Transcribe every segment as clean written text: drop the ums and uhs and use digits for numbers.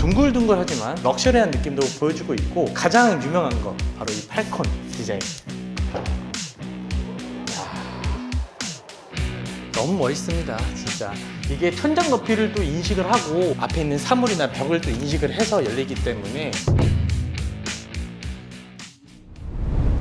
둥글둥글하지만 럭셔리한 느낌도 보여주고 있고, 가장 유명한 거 바로 이 팔콘 디자인. 너무 멋있습니다, 진짜. 이게 천장 높이를 또 인식을 하고 앞에 있는 사물이나 벽을 또 인식을 해서 열리기 때문에.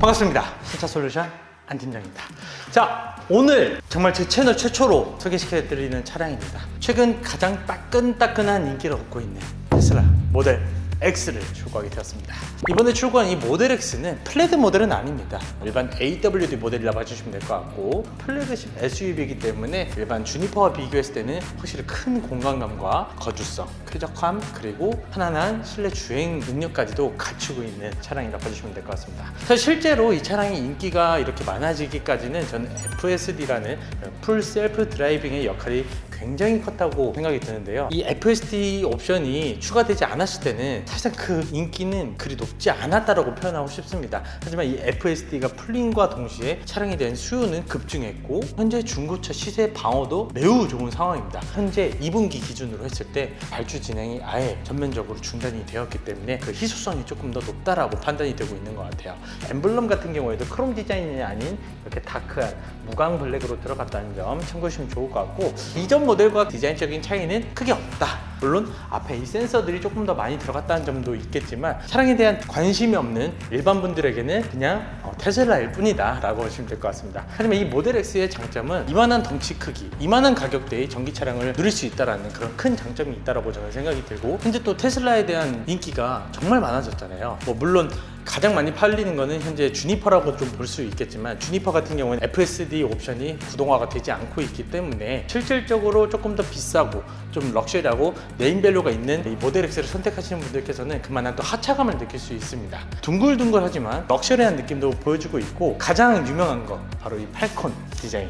반갑습니다. 신차 솔루션 안 팀장입니다. 자, 오늘 정말 제 채널 최초로 소개시켜드리는 차량입니다. 최근 가장 따끈따끈한 인기를 얻고 있는 테슬라 모델 X를 출고하게 되었습니다. 이번에 출고한 이 모델 X는 플래그 모델은 아닙니다. 일반 AWD 모델이라고 봐주시면 될 것 같고, 플래그십 SUV이기 때문에 일반 주니퍼와 비교했을 때는 확실히 큰 공간감과 거주성, 쾌적함, 그리고 편안한 실내 주행 능력까지도 갖추고 있는 차량이라고 봐주시면 될 것 같습니다. 사실 실제로 이 차량이 인기가 이렇게 많아지기까지는 저는 FSD라는 풀 셀프 드라이빙의 역할이 굉장히 컸다고 생각이 드는데요. 이 FSD 옵션이 추가되지 않았을 때는 사실 그 인기는 그리 높지 않았다고 표현하고 싶습니다. 하지만 이 FSD가 풀림과 동시에 차량에 대한 수요는 급증했고, 현재 중고차 시세 방어도 매우 좋은 상황입니다. 현재 2분기 기준으로 했을 때 발주 진행이 아예 전면적으로 중단이 되었기 때문에 그 희소성이 조금 더 높다라고 판단이 되고 있는 것 같아요. 엠블럼 같은 경우에도 크롬 디자인이 아닌 이렇게 다크한 무광 블랙으로 들어갔다는 점 참고하시면 좋을 것 같고, 이전 모델과 디자인적인 차이는 크게 없다. 물론 앞에 이 센서들이 조금 더 많이 들어갔다는 점도 있겠지만, 차량에 대한 관심이 없는 일반 분들에게는 그냥 테슬라일 뿐이다 라고 하시면 될 것 같습니다. 하지만 이 모델 X의 장점은 이만한 덩치 크기, 이만한 가격대의 전기 차량을 누릴 수 있다는 그런 큰 장점이 있다고 저는 생각이 들고, 현재 또 테슬라에 대한 인기가 정말 많아졌잖아요. 물론 가장 많이 팔리는 거는 현재 주니퍼라고 좀 볼 수 있겠지만, 주니퍼 같은 경우는 FSD 옵션이 구동화가 되지 않고 있기 때문에 실질적으로 조금 더 비싸고 좀 럭셔리하고 네임밸류가 있는 이 모델 X를 선택하시는 분들께서는 그만한 또 하차감을 느낄 수 있습니다. 둥글둥글하지만 럭셔리한 느낌도 보여주고 있고, 가장 유명한 거 바로 이 팔콘 디자인.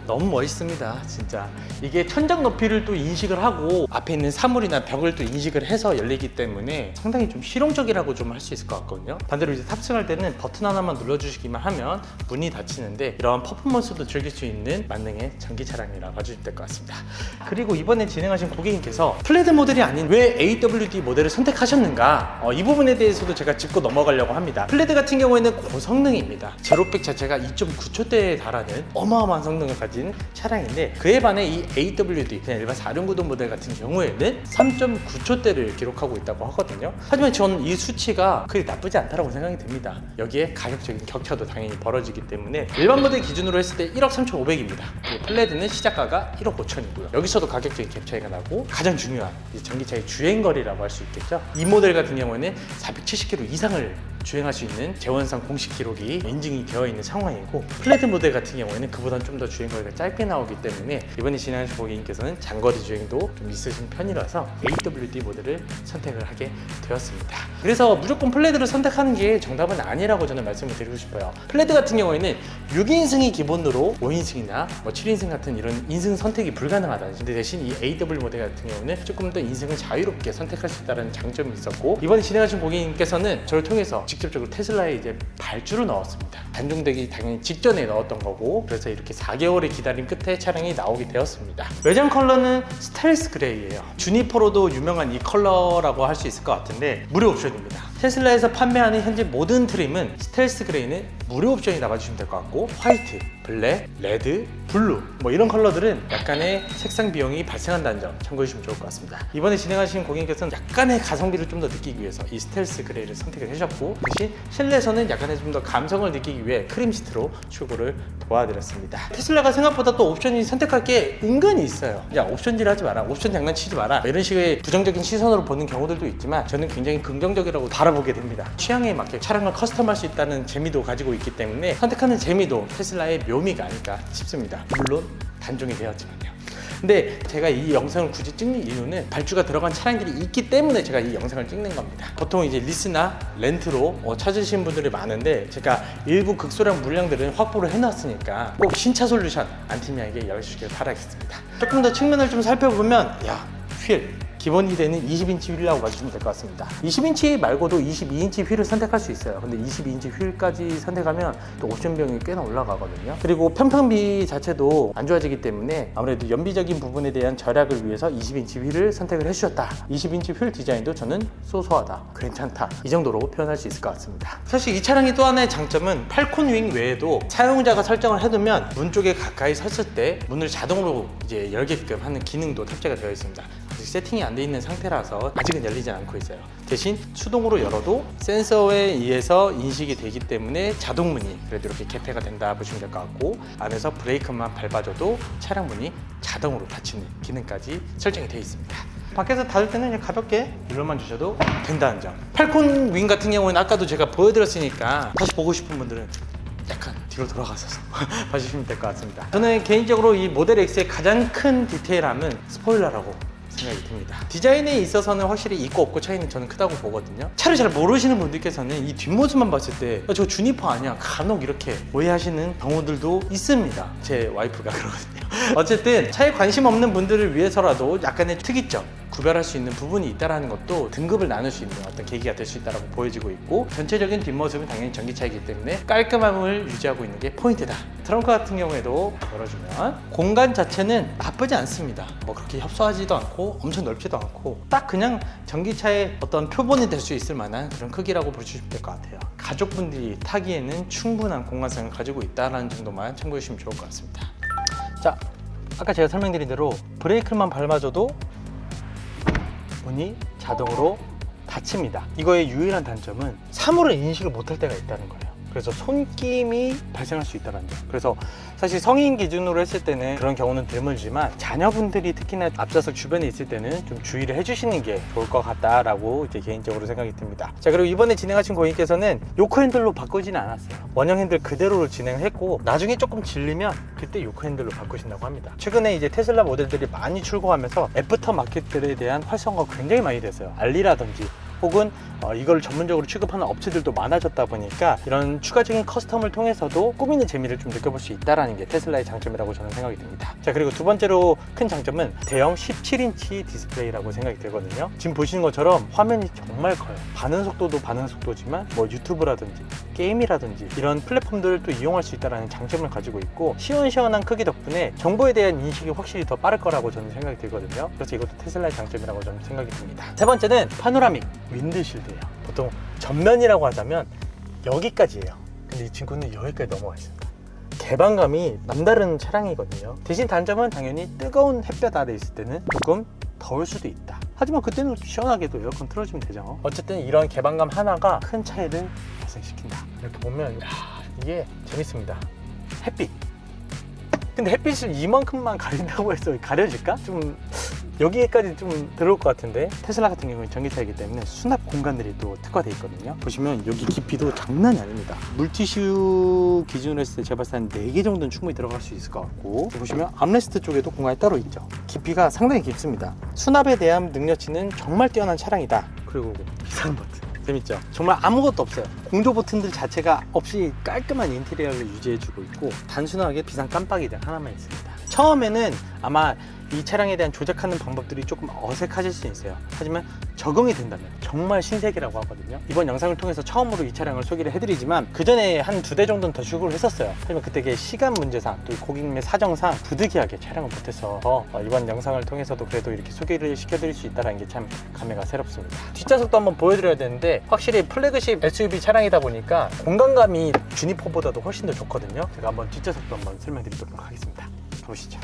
너무 멋있습니다, 진짜. 이게 천장 높이를 또 인식을 하고 앞에 있는 사물이나 벽을 또 인식을 해서 열리기 때문에 상당히 좀 실용적이라고 좀 할 수 있을 것 같거든요. 반대로 이제 탑승할 때는 버튼 하나만 눌러주시기만 하면 문이 닫히는데, 이런 퍼포먼스도 즐길 수 있는 만능의 전기 차량이라고 봐주시면 될 것 같습니다. 그리고 이번에 진행하신 고객님께서 플래그 모델이 아닌 왜 AWD 모델을 선택하셨는가, 이 부분에 대해서도 제가 짚고 넘어가려고 합니다. 플래그 같은 경우에는 고성능입니다. 제로백 자체가 2.9초대에 달하는 어마어마한 성능을 가진 차량인데, 그에 반해 이 AWD 그냥 일반 4륜구동 모델 같은 경우에는 3.9초대를 기록하고 있다고 하거든요. 하지만 저는 이 수치가 그리 나쁘지 않다고 생각이 듭니다. 여기에 가격적인 격차도 당연히 벌어지기 때문에 일반 모델 기준으로 했을 때 1억 3,500입니다. 플래드는 시작가가 1억 5천이고요. 여기서도 가격적인 갭 차이가 나고, 가장 중요한 전기차의 주행거리라고 할 수 있겠죠. 이 모델 같은 경우에는 470km 이상을 주행할 수 있는 재원상 공식 기록이 인증이 되어 있는 상황이고, 플래드 모델 같은 경우에는 그보다는 좀 더 주행거리가 짧게 나오기 때문에 이번에 진행하신 고객님께서는 장거리 주행도 좀 있으신 편이라서 AWD 모델을 선택을 하게 되었습니다. 그래서 무조건 플래드를 선택하는 게 정답은 아니라고 저는 말씀을 드리고 싶어요. 플래드 같은 경우에는 6인승이 기본으로 5인승이나 7인승 같은 이런 인승 선택이 불가능하다. 근데 대신 이 AW 모델 같은 경우는 조금 더 인승을 자유롭게 선택할 수 있다는 장점이 있었고, 이번에 진행하신 고객님께서는 저를 통해서 직접적으로 테슬라에 이제 발주를 넣었습니다. 단종되기 당연히 직전에 넣었던 거고, 그래서 이렇게 4개월의 기다림 끝에 차량이 나오게 되었습니다. 외장 컬러는 스텔스 그레이예요. 주니퍼로도 유명한 이 컬러라고 할 수 있을 것 같은데 무료 옵션입니다. 테슬라에서 판매하는 현재 모든 트림은 스텔스 그레이는 무료 옵션이 나와주시면 될 것 같고, 화이트, 블랙, 레드, 블루 이런 컬러들은 약간의 색상 비용이 발생한다는 점 참고해 주시면 좋을 것 같습니다. 이번에 진행하신 고객님께서는 약간의 가성비를 좀 더 느끼기 위해서 이 스텔스 그레이를 선택을 해주셨고, 대신 실내에서는 약간의 좀 더 감성을 느끼기 위해 크림 시트로 출고를 도와드렸습니다. 테슬라가 생각보다 또 옵션이 선택할 게 은근히 있어요. 야, 옵션질 하지 마라, 옵션 장난치지 마라, 이런 식의 부정적인 시선으로 보는 경우들도 있지만, 저는 굉장히 긍정적이라고 바라보게 됩니다. 취향에 맞게 차량을 커스텀할 수 있다는 재미도 가지고 있기 때문에 선택하는 재미도 테슬라의 묘미가 아닐까 싶습니다. 물론 단종이 되었지만요. 근데 제가 이 영상을 굳이 찍는 이유는 발주가 들어간 차량들이 있기 때문에 제가 이 영상을 찍는 겁니다. 보통 이제 리스나 렌트로 찾으시는 분들이 많은데, 제가 일부 극소량 물량들은 확보를 해놨으니까 꼭 신차 솔루션 안팀장에게 연락 주시길 바라겠습니다. 조금 더 측면을 좀 살펴보면, 휠 기본이 되는 20인치 휠이라고 봐주시면 될 것 같습니다. 20인치 말고도 22인치 휠을 선택할 수 있어요. 근데 22인치 휠까지 선택하면 또 옵션 비용이 꽤나 올라가거든요. 그리고 평평비 자체도 안 좋아지기 때문에 아무래도 연비적인 부분에 대한 절약을 위해서 20인치 휠을 선택을 해주셨다. 20인치 휠 디자인도 저는 소소하다, 괜찮다, 이 정도로 표현할 수 있을 것 같습니다. 사실 이 차량의 또 하나의 장점은 팔콘 윙 외에도 사용자가 설정을 해두면 문 쪽에 가까이 섰을 때 문을 자동으로 이제 열게끔 하는 기능도 탑재가 되어 있습니다. 아직 세팅이 안 돼 있는 상태라서 아직은 열리지 않고 있어요. 대신 수동으로 열어도 센서에 의해서 인식이 되기 때문에 자동문이 그래도 이렇게 개폐가 된다 보시면 될 것 같고, 안에서 브레이크만 밟아줘도 차량 문이 자동으로 닫히는 기능까지 설정이 되어 있습니다. 밖에서 닫을 때는 그냥 가볍게 눌러만 주셔도 된다는 점. 팔콘 윙 같은 경우는 아까도 제가 보여드렸으니까 다시 보고 싶은 분들은 약간 뒤로 돌아가셔서 봐주시면 될 것 같습니다. 저는 개인적으로 이 모델 X의 가장 큰 디테일함은 스포일러라고 생각이 듭니다. 디자인에 있어서는 확실히 있고 없고 차이는 저는 크다고 보거든요. 차를 잘 모르시는 분들께서는 이 뒷모습만 봤을 때 저 주니퍼 아니야? 간혹 이렇게 오해하시는 경우들도 있습니다. 제 와이프가 그러거든요. 어쨌든 차에 관심 없는 분들을 위해서라도 약간의 특이점, 구별할 수 있는 부분이 있다는 것도 등급을 나눌 수 있는 어떤 계기가 될 수 있다고 보여지고 있고, 전체적인 뒷모습은 당연히 전기차이기 때문에 깔끔함을 유지하고 있는 게 포인트다. 트렁크 같은 경우에도 열어주면 공간 자체는 나쁘지 않습니다. 뭐 그렇게 협소하지도 않고 엄청 넓지도 않고 딱 그냥 전기차의 어떤 표본이 될 수 있을 만한 그런 크기라고 보시면 될 것 같아요. 가족분들이 타기에는 충분한 공간성을 가지고 있다는 정도만 참고해 주시면 좋을 것 같습니다. 자, 아까 제가 설명드린 대로 브레이크만 밟아줘도 문이 자동으로 닫힙니다. 이거의 유일한 단점은 사물을 인식을 못할 때가 있다는 거예요. 그래서 손김이 발생할 수 있다는 점. 그래서 사실 성인 기준으로 했을 때는 그런 경우는 드물지만 자녀분들이 특히나 앞좌석 주변에 있을 때는 좀 주의를 해주시는 게 좋을 것 같다라고 이제 개인적으로 생각이 듭니다. 자, 그리고 이번에 진행하신 고객님께서는 요코 핸들로 바꾸지는 않았어요. 원형 핸들 그대로를 진행했고, 나중에 조금 질리면 그때 요코 핸들로 바꾸신다고 합니다. 최근에 이제 테슬라 모델들이 많이 출고하면서 애프터 마켓들에 대한 활성화가 굉장히 많이 됐어요. 알리라든지 혹은 이걸 전문적으로 취급하는 업체들도 많아졌다 보니까 이런 추가적인 커스텀을 통해서도 꾸미는 재미를 좀 느껴볼 수 있다는 게 테슬라의 장점이라고 저는 생각이 듭니다. 자, 그리고 두 번째로 큰 장점은 대형 17인치 디스플레이라고 생각이 들거든요. 지금 보시는 것처럼 화면이 정말 커요. 반응 속도도 반응 속도지만 뭐 유튜브라든지 게임이라든지 이런 플랫폼들을 또 이용할 수 있다는 장점을 가지고 있고, 시원시원한 크기 덕분에 정보에 대한 인식이 확실히 더 빠를 거라고 저는 생각이 들거든요. 그래서 이것도 테슬라의 장점이라고 저는 생각이 듭니다. 세 번째는 파노라믹 윈드실드예요. 보통 전면이라고 하자면 여기까지예요. 근데 이 친구는 여기까지 넘어와 있습니다. 개방감이 남다른 차량이거든요. 대신 단점은 당연히 뜨거운 햇볕 아래 있을 때는 조금 더울 수도 있다. 하지만 그때는 시원하게도 에어컨 틀어주면 되죠. 어쨌든 이런 개방감 하나가 큰 차이를 발생시킨다. 이렇게 보면 이게 재밌습니다. 햇빛. 근데 햇빛을 이만큼만 가린다고 해서 가려질까? 좀 여기까지 좀 들어올 것 같은데, 테슬라 같은 경우는 전기차이기 때문에 수납 공간들이 또 특화되어 있거든요. 보시면 여기 깊이도 장난이 아닙니다. 물티슈 기준으로 했을 때 제가 봤을 때 한 4개 정도는 충분히 들어갈 수 있을 것 같고, 보시면 암레스트 쪽에도 공간이 따로 있죠. 깊이가 상당히 깊습니다. 수납에 대한 능력치는 정말 뛰어난 차량이다. 그리고 비상 버튼 재밌죠? 정말 아무것도 없어요. 공조 버튼들 자체가 없이 깔끔한 인테리어를 유지해주고 있고, 단순하게 비상 깜빡이들 하나만 있습니다. 처음에는 아마 이 차량에 대한 조작하는 방법들이 조금 어색하실 수 있어요. 하지만 적응이 된다면 정말 신세계라고 하거든요. 이번 영상을 통해서 처음으로 이 차량을 소개를 해드리지만 그 전에 한 2대 정도는 더 출고를 했었어요. 하지만 그때 시간 문제상 또 고객님의 사정상 부득이하게 촬영을 못해서 이번 영상을 통해서도 그래도 이렇게 소개를 시켜드릴 수 있다는 게 참 감회가 새롭습니다. 뒷좌석도 한번 보여드려야 되는데, 확실히 플래그십 SUV 차량이다 보니까 공간감이 주니퍼보다도 훨씬 더 좋거든요. 제가 한번 뒷좌석도 한번 설명드리도록 하겠습니다. 보시죠.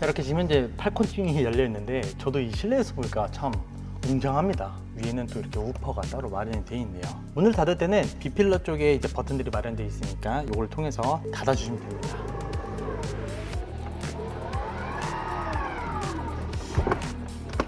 자, 이렇게 지금 현재 팔콘 튜닝이 열려 있는데, 저도 이 실내에서 보니까 참 웅장합니다. 위에는 또 이렇게 우퍼가 따로 마련이 되어 있네요. 문을 닫을 때는 B필러 쪽에 이제 버튼들이 마련되어 있으니까 이걸 통해서 닫아주시면 됩니다.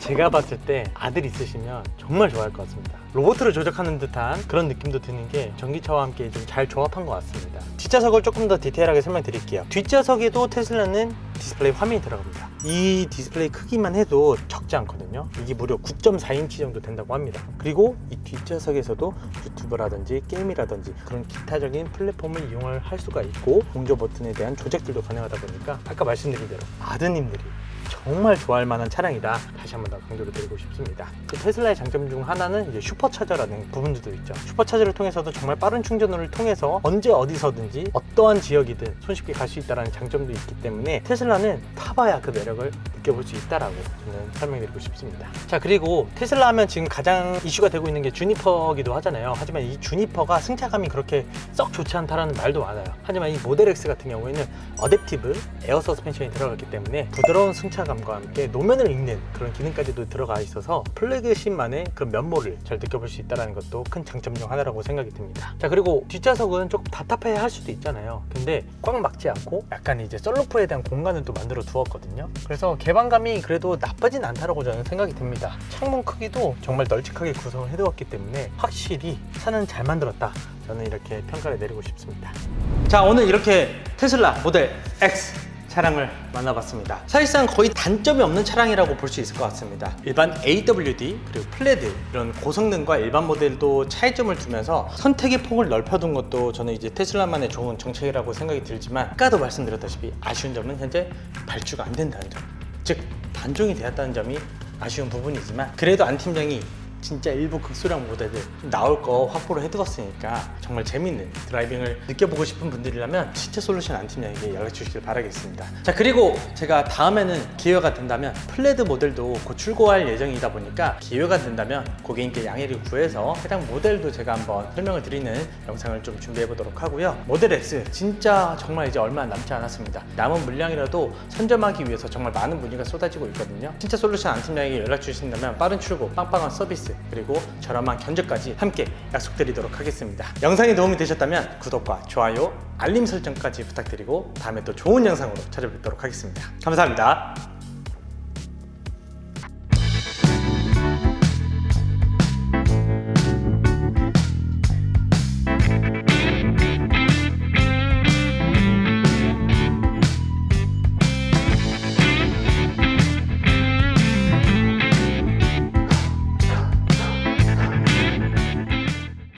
제가 봤을 때 아들 있으시면 정말 좋아할 것 같습니다. 로봇을 조작하는 듯한 그런 느낌도 드는 게 전기차와 함께 좀 잘 조합한 것 같습니다. 뒷좌석을 조금 더 디테일하게 설명드릴게요. 뒷좌석에도 테슬라는 디스플레이 화면이 들어갑니다. 이 디스플레이 크기만 해도 적지 않거든요. 이게 무려 9.4인치 정도 된다고 합니다. 그리고 이 뒷좌석에서도 유튜브라든지 게임이라든지 그런 기타적인 플랫폼을 이용을 할 수가 있고, 공조 버튼에 대한 조작들도 가능하다 보니까 아까 말씀드린 대로 아드님들이 정말 좋아할 만한 차량이다. 다시 한 번 더 강조를 드리고 싶습니다. 그 테슬라의 장점 중 하나는 이제 슈퍼차저라는 부분들도 있죠. 슈퍼차저를 통해서도 정말 빠른 충전을 통해서 언제 어디서든지 어떠한 지역이든 손쉽게 갈 수 있다는 장점도 있기 때문에 테슬라는 타봐야 그 매력을 느껴볼 수 있다라고 저는 설명드리고 싶습니다. 자, 그리고 테슬라 하면 지금 가장 이슈가 되고 있는 게 주니퍼기도 하잖아요. 하지만 이 주니퍼가 승차감이 그렇게 썩 좋지 않다라는 말도 많아요. 하지만 이 모델 X 같은 경우에는 어댑티브 에어 서스펜션이 들어갔기 때문에 부드러운 승차감과 함께 노면을 읽는 그런 기능까지도 들어가 있어서 플래그십만의 그런 면모를 잘 느껴볼 수 있다는 것도 큰 장점 중 하나라고 생각이 듭니다. 자, 그리고 뒷좌석은 조금 답답해 할 수도 있잖아요. 근데 꽉 막지 않고 약간 이제 썰루프에 대한 공간을 또 만들어 두었거든요. 그래서 개방감이 그래도 나쁘진 않다라고 저는 생각이 듭니다. 창문 크기도 정말 널찍하게 구성을 해두었기 때문에 확실히 차는 잘 만들었다, 저는 이렇게 평가를 내리고 싶습니다. 자, 오늘 이렇게 테슬라 모델 X 차량을 만나봤습니다. 사실상 거의 단점이 없는 차량이라고 볼 수 있을 것 같습니다. 일반 AWD 그리고 플레드 이런 고성능과 일반 모델도 차이점을 두면서 선택의 폭을 넓혀둔 것도 저는 이제 테슬라만의 좋은 정책이라고 생각이 들지만, 아까도 말씀드렸다시피 아쉬운 점은 현재 발주가 안 된다는 점, 즉 단종이 되었다는 점이 아쉬운 부분이지만, 그래도 안 팀장이 진짜 일부 극소량 모델들 나올 거 확보를 해두었으니까 정말 재밌는 드라이빙을 느껴보고 싶은 분들이라면 진짜 솔루션 안 팀장에게 연락 주시길 바라겠습니다. 자, 그리고 제가 다음에는 기회가 된다면 플레드 모델도 곧 출고할 예정이다 보니까 기회가 된다면 고객님께 양해를 구해서 해당 모델도 제가 한번 설명을 드리는 영상을 좀 준비해 보도록 하고요. 모델 X 진짜 정말 이제 얼마 남지 않았습니다. 남은 물량이라도 선점하기 위해서 정말 많은 문의가 쏟아지고 있거든요. 진짜 솔루션 안 팀장에게 연락 주신다면 빠른 출고, 빵빵한 서비스, 그리고 저렴한 견적까지 함께 약속드리도록 하겠습니다. 영상이 도움이 되셨다면 구독과 좋아요, 알림 설정까지 부탁드리고 다음에 또 좋은 영상으로 찾아뵙도록 하겠습니다. 감사합니다.